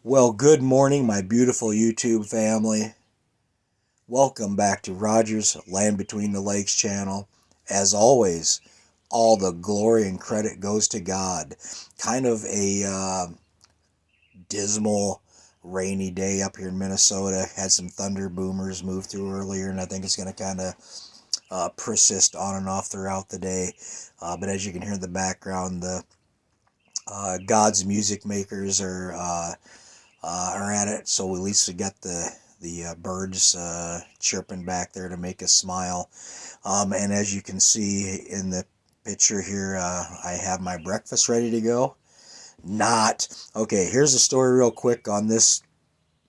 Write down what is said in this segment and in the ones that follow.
Well, good morning, my beautiful YouTube family. Welcome back to Roger's Land Between the Lakes channel. As always, all the glory and credit goes to God. Kind of a dismal, rainy day up here in Minnesota. Had some thunder boomers move through earlier, and I think it's going to kind of persist on and off throughout the day. But as you can hear in the background, the God's music makers are at it, so at least we got the birds chirping back there to make us smile. And as you can see in the picture here, I have my breakfast ready to go. Not okay. Here's a story real quick on this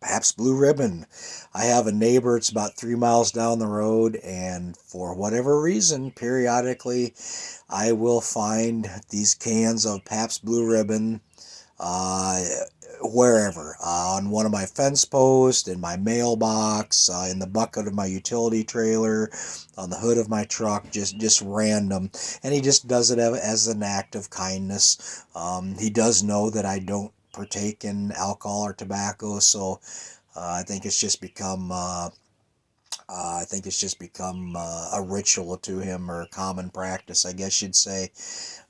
Pabst Blue Ribbon. I have a neighbor. It's about 3 miles down the road, and for whatever reason, periodically, I will find these cans of Pabst Blue Ribbon uh, wherever, on one of my fence posts, in my mailbox, in the bucket of my utility trailer, on the hood of my truck, just random. And he just does it as an act of kindness. He does know that I don't partake in alcohol or tobacco, so I think it's just become a ritual to him, or common practice, I guess you'd say.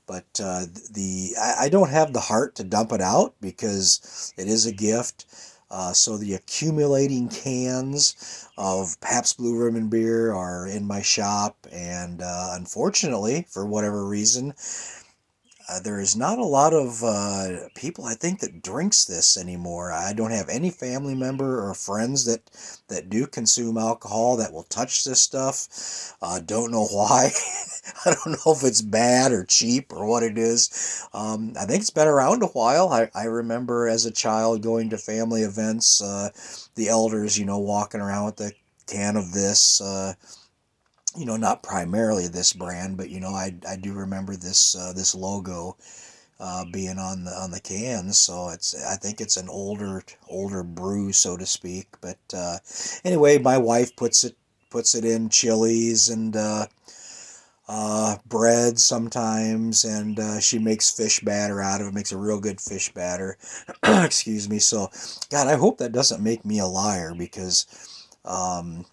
But I don't have the heart to dump it out because it is a gift. So the accumulating cans of Pabst Blue Ribbon beer are in my shop, and unfortunately, for whatever reason, there is not a lot of people, I think, that drinks this anymore. I don't have any family member or friends that do consume alcohol that will touch this stuff. Don't know why. I don't know if it's bad or cheap or what it is. I think it's been around a while. I remember as a child going to family events, the elders, walking around with a can of this. Not primarily this brand, but I do remember this logo being on the cans. So I think it's an older brew, so to speak. But anyway, my wife puts it in chilies and bread sometimes, and she makes fish batter out of it. Makes a real good fish batter. Excuse me. So, God, I hope that doesn't make me a liar, because. Um,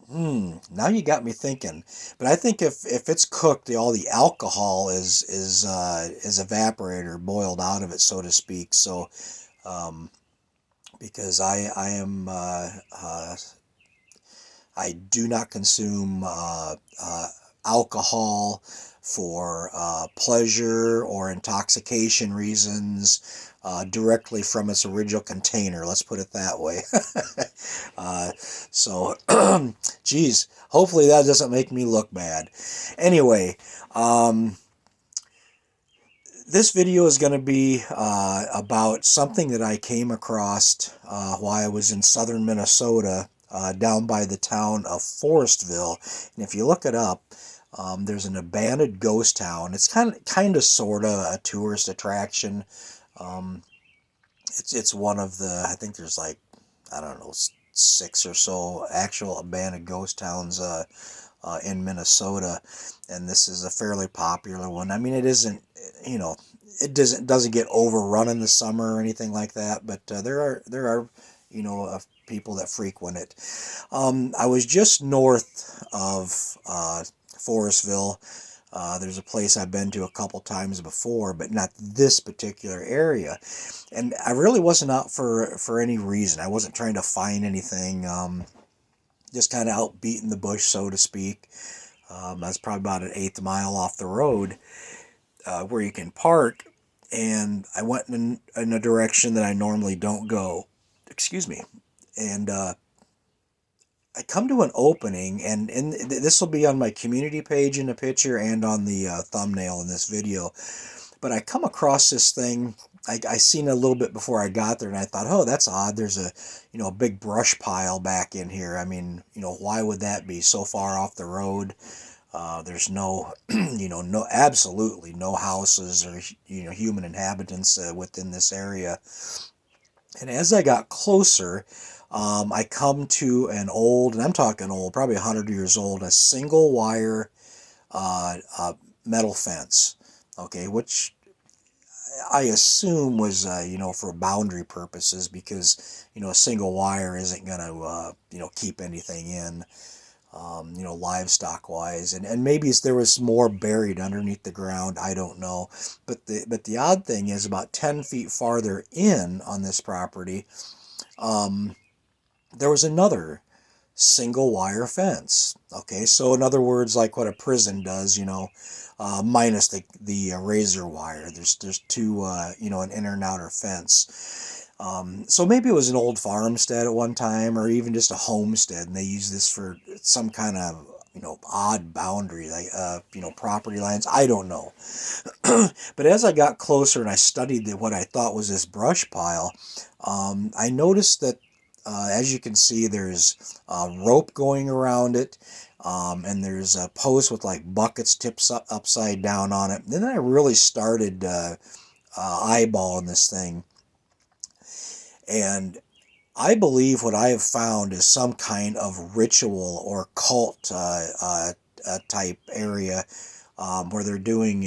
now you got me thinking. But I think if it's cooked, all the alcohol is evaporated or boiled out of it, so to speak. So, because I do not consume alcohol for pleasure or intoxication reasons, directly from its original container. Let's put it that way. So, geez, hopefully that doesn't make me look bad. Anyway, this video is going to be about something that I came across while I was in southern Minnesota, down by the town of Forestville. And if you look it up, there's an abandoned ghost town. It's kind of sort of a tourist attraction. Um, it's one of the, I think there's like, I don't know, six or so actual abandoned ghost towns in Minnesota, and this is a fairly popular one. I mean, it isn't, you know, it doesn't get overrun in the summer or anything like that, but there are people that frequent it. I was just north of Forestville. There's a place I've been to a couple times before, but not this particular area. And I really wasn't out for any reason. I wasn't trying to find anything. Just kind of out beating the bush, so to speak. That's probably about an eighth mile off the road, where you can park. And I went in a direction that I normally don't go. Excuse me. And I come to an opening, and this will be on my community page in the picture and on the thumbnail in this video. But I come across this thing. I seen it a little bit before I got there, and I thought, oh, that's odd. There's a big brush pile back in here. I mean, why would that be so far off the road? There's no, absolutely no houses or, human inhabitants within this area. And as I got closer, I come to an old, and I'm talking old, probably 100 years old, a single wire metal fence. Okay, which I assume was, for boundary purposes, because, a single wire isn't going to, keep anything in, livestock wise. And maybe there was more buried underneath the ground. I don't know. But the odd thing is, about 10 feet farther in on this property, there was another single wire fence. Okay, so in other words, like what a prison does, minus the razor wire. There's two, an inner and outer fence. So maybe it was an old farmstead at one time, or even just a homestead, and they use this for some kind of, odd boundary, like, property lines. I don't know. But as I got closer and I studied what I thought was this brush pile, I noticed that, as you can see, there's rope going around it, and there's a post with like buckets tips upside down on it. And then I really started eyeballing this thing, and I believe what I have found is some kind of ritual or cult type area, where they're doing,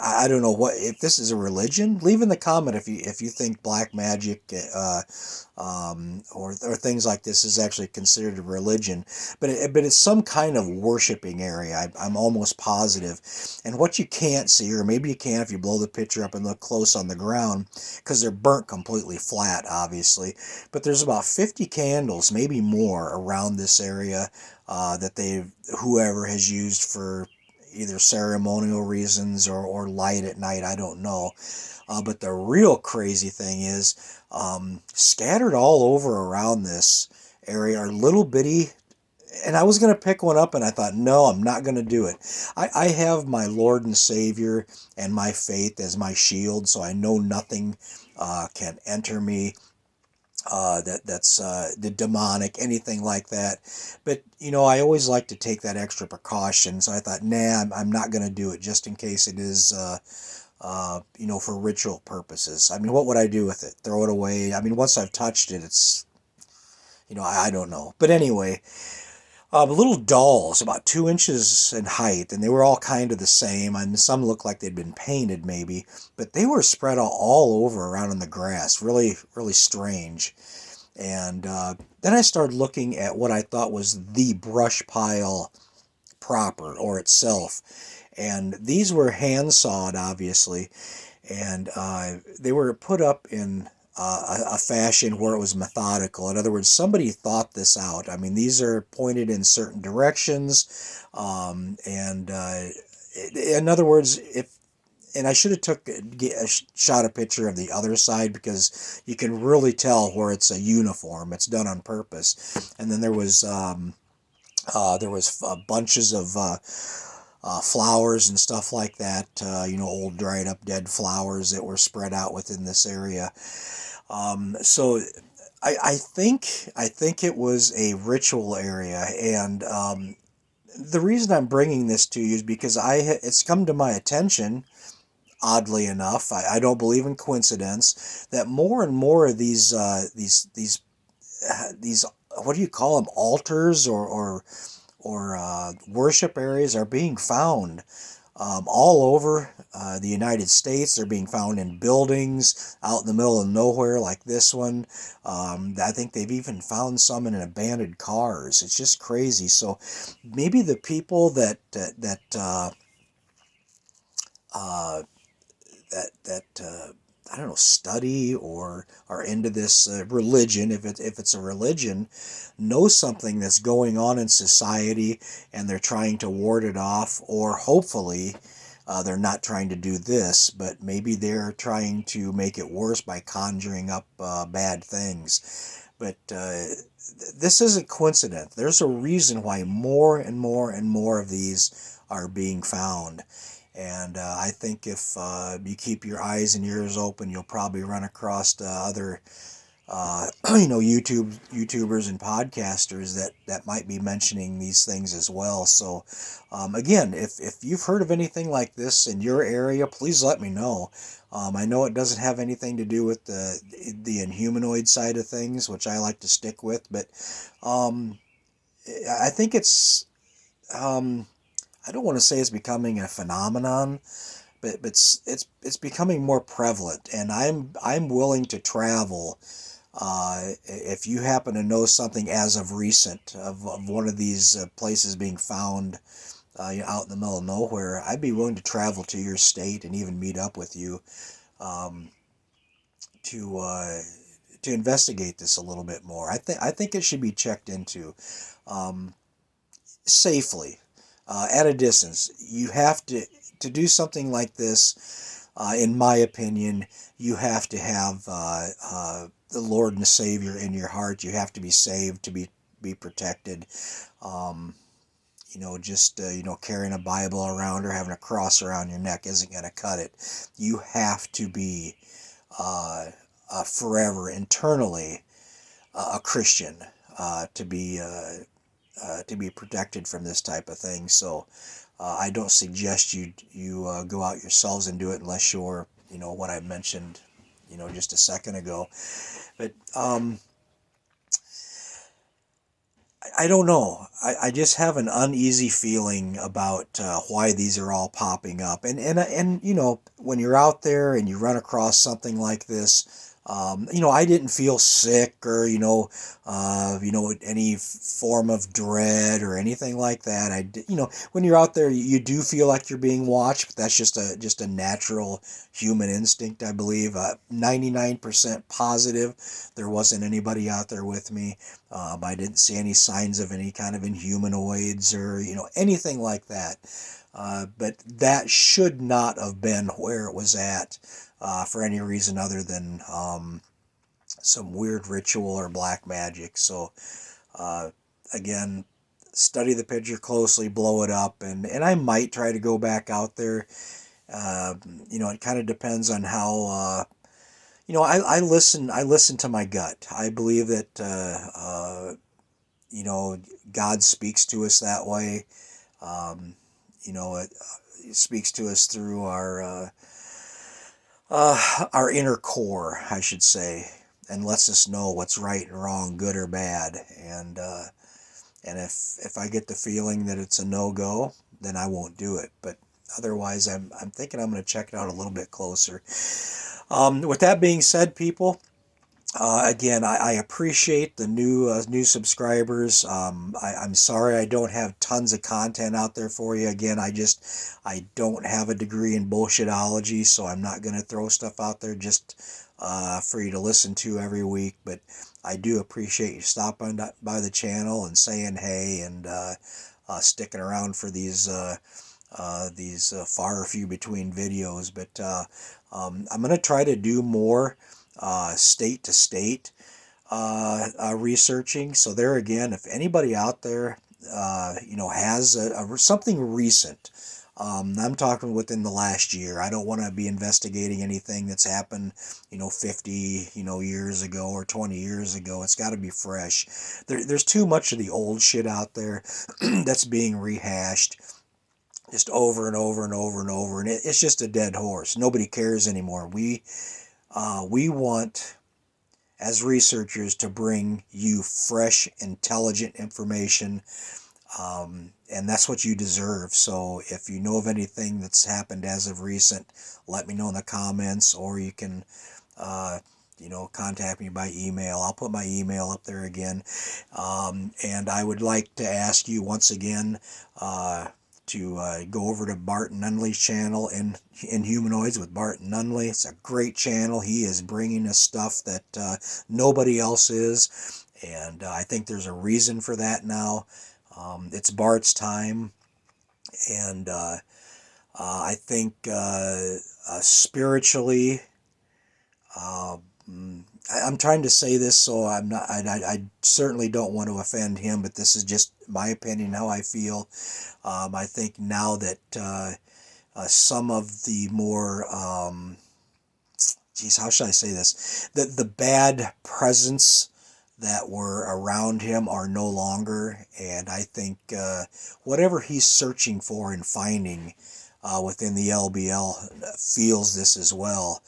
I don't know what, if this is a religion. Leave in the comment if you think black magic, or things like this is actually considered a religion, but it's some kind of worshiping area. I'm almost positive. And what you can't see, or maybe you can if you blow the picture up and look close on the ground, because they're burnt completely flat, obviously. But there's about 50 candles, maybe more, around this area, that whoever has used for either ceremonial reasons or light at night. I don't know. But the real crazy thing is, scattered all over around this area are little bitty, and I was going to pick one up, and I thought, no, I'm not going to do it. I have my Lord and Savior and my faith as my shield, so I know nothing can enter me, that's the demonic, anything like that. But, I always like to take that extra precaution, so I thought, nah, I'm not going to do it, just in case it is, for ritual purposes. I mean, what would I do with it? Throw it away? I mean, once I've touched it, it's, I don't know. But anyway, little dolls, about 2 inches in height, and they were all kind of the same. I mean, some looked like they'd been painted, maybe, but they were spread out all over around in the grass. Really, really strange. And then I started looking at what I thought was the brush pile proper, or itself. And these were hand sawed, obviously, and they were put up in a fashion where it was methodical. In other words, somebody thought this out. I mean, these are pointed in certain directions, and in other words, and I should have shot a picture of the other side, because you can really tell where it's a uniform. It's done on purpose. And then there was bunches of flowers and stuff like that, old dried up dead flowers that were spread out within this area. So I think it was a ritual area, and the reason I'm bringing this to you is because it's come to my attention, oddly enough. I don't believe in coincidence, that more and more of these what do you call them, altars, or worship areas, are being found all over the United States. They're being found in buildings out in the middle of nowhere, like this one. I think they've even found some in abandoned cars. It's just crazy. So maybe the people that I don't know, study or are into this religion, if it's a religion, know something that's going on in society, and they're trying to ward it off. Or hopefully they're not trying to do this, but maybe they're trying to make it worse by conjuring up bad things. But this isn't coincidence. There's a reason why more and more and more of these are being found. And I think if you keep your eyes and ears open, you'll probably run across other, YouTubers and podcasters that might be mentioning these things as well. So, again, if you've heard of anything like this in your area, please let me know. I know it doesn't have anything to do with the Inhumanoid side of things, which I like to stick with, but I think it's, I don't want to say it's becoming a phenomenon, but it's becoming more prevalent, and I'm willing to travel. If you happen to know something as of recent of one of these places being found out in the middle of nowhere, I'd be willing to travel to your state and even meet up with you um, to investigate this a little bit more. I think it should be checked into um, safely at a distance. You have to do something like this. In my opinion, you have to have the Lord and Savior in your heart. You have to be saved to be protected. Um, just carrying a Bible around or having a cross around your neck isn't going to cut it. You have to be forever internally a Christian to be protected from this type of thing. So I don't suggest you go out yourselves and do it unless you're what I mentioned just a second ago. But I don't know. I just have an uneasy feeling about why these are all popping up. And when you're out there and you run across something like this, I didn't feel sick or any form of dread or anything like that. When you're out there, you do feel like you're being watched, but that's just a natural human instinct, I believe. 99% positive, there wasn't anybody out there with me. I didn't see any signs of any kind of Inhumanoids or anything like that. But that should not have been where it was at for any reason other than some weird ritual or black magic. So again, study the picture closely, blow it up, and I might try to go back out there. It kind of depends on how. I listen to my gut. I believe that God speaks to us that way. It speaks to us through our inner core, I should say, and lets us know what's right and wrong, good or bad. And if I get the feeling that it's a no-go, then I won't do it. But otherwise, I'm thinking I'm going to check it out a little bit closer. With that being said, people, again, I appreciate the new subscribers. I'm sorry I don't have tons of content out there for you. Again, I don't have a degree in bullshitology, so I'm not going to throw stuff out there just for you to listen to every week. But I do appreciate you stopping by the channel and saying hey and sticking around for these far few between videos. But I'm going to try to do more state to state researching. So there again, if anybody out there has something recent, I'm talking within the last year. I don't want to be investigating anything that's happened 50 years ago or 20 years ago. It's got to be fresh. There's too much of the old shit out there that's being rehashed just over and over and over and over, and it's just a dead horse. Nobody cares anymore. We want, as researchers, to bring you fresh, intelligent information, and that's what you deserve. So if you know of anything that's happened as of recent, let me know in the comments, or you can contact me by email. I'll put my email up there again. And I would like to ask you once again to go over to Barton Nunnelly's channel, Inhumanoids with Barton Nunnelly. It's a great channel. He is bringing us stuff that nobody else is, and I think there's a reason for that now. It's Bart's time, and I think spiritually, I'm trying to say this, so I'm not. I certainly don't want to offend him, but this is just my opinion, how I feel. I think now that some of the more, how should I say this? The bad presence that were around him are no longer, and I think whatever he's searching for and finding within the LBL feels this as well,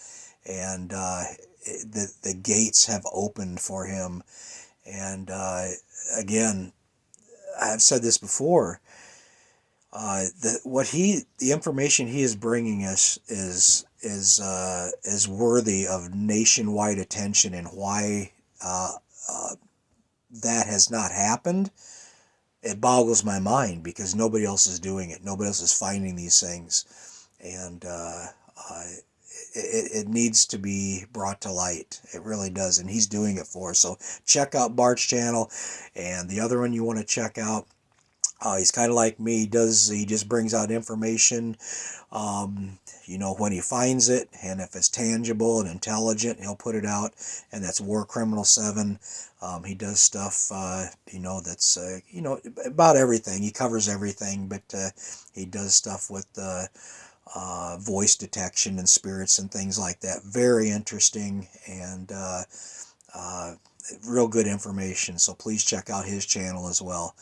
and the gates have opened for him. And again, I've said this before. The information he is bringing us is worthy of nationwide attention, and why that has not happened, it boggles my mind, because nobody else is doing it. Nobody else is finding these things, and it needs to be brought to light. It really does, and he's doing it for us. So check out Bart's channel, and the other one you want to check out. He's kind of like me. He just brings out information, when he finds it, and if it's tangible and intelligent, he'll put it out. And that's Warcriminal 7. He does stuff, that's about everything. He covers everything, but he does stuff with voice detection and spirits and things like that. Very interesting, and real good information. So please check out his channel as well.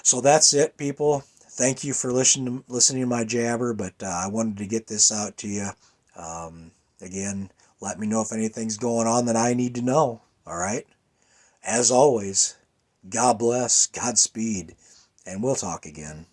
So that's it, people. Thank you for listening to my jabber, but I wanted to get this out to you. Again, let me know if anything's going on that I need to know. All right? As always, God bless, Godspeed, and we'll talk again.